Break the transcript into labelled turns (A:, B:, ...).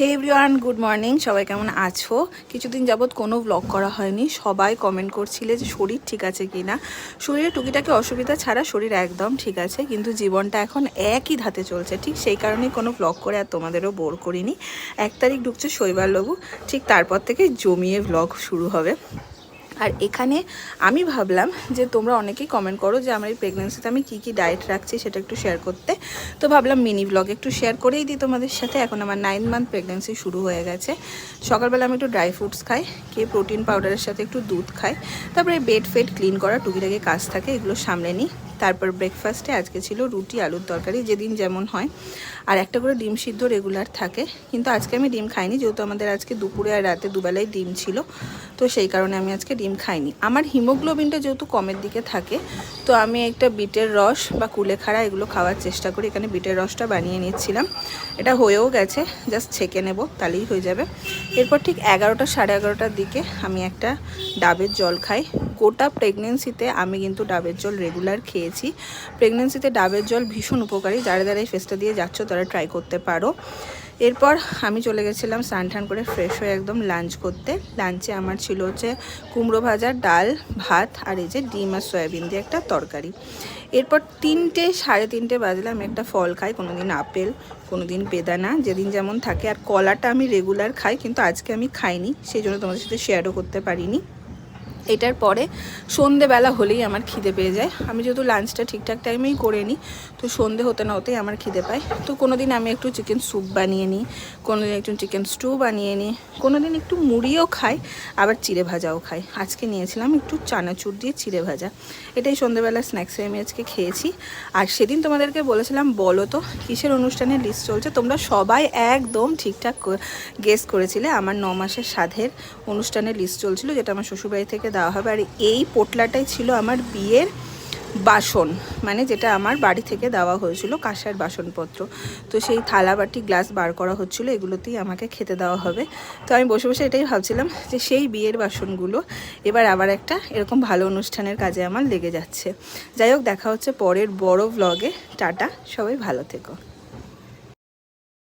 A: হে everyone, good morning. সবাই কেমন আছো? কিছুদিন যাবৎ কোনো ব্লগ করা হয়নি। সবাই কমেন্ট করছিলে যে শরীর ঠিক আছে কি না। শরীরে টুকিটাকি অসুবিধা ছাড়া শরীর একদম ঠিক আছে, কিন্তু জীবনটা এখন একই ধাতে চলছে। ঠিক সেই কারণেই কোনো ব্লগ করে আর তোমাদেরও বোর করিনি। 1 তারিখ ঢুকছে শৈবাল বাবু, ঠিক তারপর থেকে জমিয়ে ব্লগ শুরু হবে। আর এখানে আমি ভাবলাম যে তোমরা অনেকেই কমেন্ট করো যে আমার এই প্রেগনেন্সিতে আমি কী ডায়েট রাখছি সেটা একটু শেয়ার করতে। তো ভাবলাম মিনি ব্লগ একটু শেয়ার করেই দিই তোমাদের সাথে। এখন আমার 9 মান্থ প্রেগনেন্সি শুরু হয়ে গেছে। সকালবেলা আমি একটু ড্রাই ফ্রুটস খাই, খেয়ে প্রোটিন পাউডারের সাথে একটু দুধ খাই। তারপরে বেড ফেড ক্লিন করা টুকিটাকি কাজ থাকে, এগুলো সামলে নিই। তারপর ব্রেকফাস্টে আজকে ছিল রুটি আলুর তরকারি, যেদিন যেমন হয়। আর একটা করে ডিম সিদ্ধ রেগুলার থাকে, কিন্তু আজকে আমি ডিম খাইনি, যেহেতু আমাদের আজকে দুপুরে আর রাতে দুবেলায় ডিম ছিল। তো সেই কারণে আমি আজকে ডিম খাইনি। আমার হিমোগ্লোবিনটা যেহেতু কমের দিকে থাকে, তো আমি একটা বিটের রস বা কুলেখাড়া এগুলো খাওয়ার চেষ্টা করি। এখানে বিটের রসটা বানিয়ে নিচ্ছিলাম, এটা হয়েও গেছে, জাস্ট ছেঁকে নেব, তাহলেই হয়ে যাবে। এরপর ঠিক 11টা সাড়ে 11টার দিকে আমি একটা ডাবের জল খাই। গোটা প্রেগনেন্সিতে আমি কিন্তু ডাবের জল রেগুলার খেয়েছি। প্রেগনেন্সিতে ডাবের জল ভীষণ উপকারী। যারা যারা এই ফেসটা দিয়ে যাচ্ছ তারা ট্রাই করতে পারো। এরপর আমি চলে গেছিলাম স্নান টান করে ফ্রেশ হয়ে একদম লাঞ্চ করতে। লাঞ্চে আমার ছিল হচ্ছে কুমড়ো ভাজা, ডাল, ভাত আর এই যে ডিম আর সয়াবিন দিয়ে একটা তরকারি। এরপর 3টে সাড়ে 3টে বাজলে আমি একটা ফল খাই, কোনো দিন আপেল, কোনো দিন বেদানা, যেদিন যেমন থাকে। আর কলাটা আমি রেগুলার খাই, কিন্তু আজকে আমি খাইনি, সেই জন্য তোমাদের সাথে শেয়ারও করতে পারিনি। এটার পরে সন্ধেবেলা হলেই আমার খিদে পেয়ে যায়। আমি যেহেতু লাঞ্চটা ঠিকঠাক টাইমেই করে নিই, তো সন্ধে হতে না হতেই আমার খিদে পায়। তো কোনো দিন আমি একটু চিকেন স্যুপ বানিয়ে নিই, কোনো দিন একটু চিকেন স্টু বানিয়ে নিই, কোনো দিন একটু মুড়িও খাই, আবার চিড়ে ভাজাও খাই। আজকে নিয়েছিলাম একটু চানাচুর দিয়ে চিড়ে ভাজা। এটাই সন্ধেবেলা স্ন্যাক্সে আমি আজকে খেয়েছি। আর সেদিন তোমাদেরকে বলেছিলাম বলো তো কিসের অনুষ্ঠানের লিস্ট চলছে। তোমরা সবাই একদম ঠিকঠাক গেস করেছিলে। আমার 9 মাসের সাধের অনুষ্ঠানের লিস্ট চলছিল, যেটা আমার শ্বশুরবাড়ি থেকে দেওয়া হবে। আর এই পোটলাটাই ছিল আমার বিয়ের বাসন, মানে যেটা আমার বাড়ি থেকে দেওয়া হয়েছিল, কাঁসার বাসনপত্র। তো সেই থালা বাটি গ্লাস বার করা হচ্ছিলো, এগুলোতেই আমাকে খেতে দেওয়া হবে। তো আমি বসে বসে এটাই ভাবছিলাম যে সেই বিয়ের বাসনগুলো এবার আবার একটা এরকম ভালো অনুষ্ঠানের কাজে আমার লেগে যাচ্ছে। যাই হোক, দেখা হচ্ছে পরের বড় ভ্লগে। টাটা, সবাই ভালো থেকো।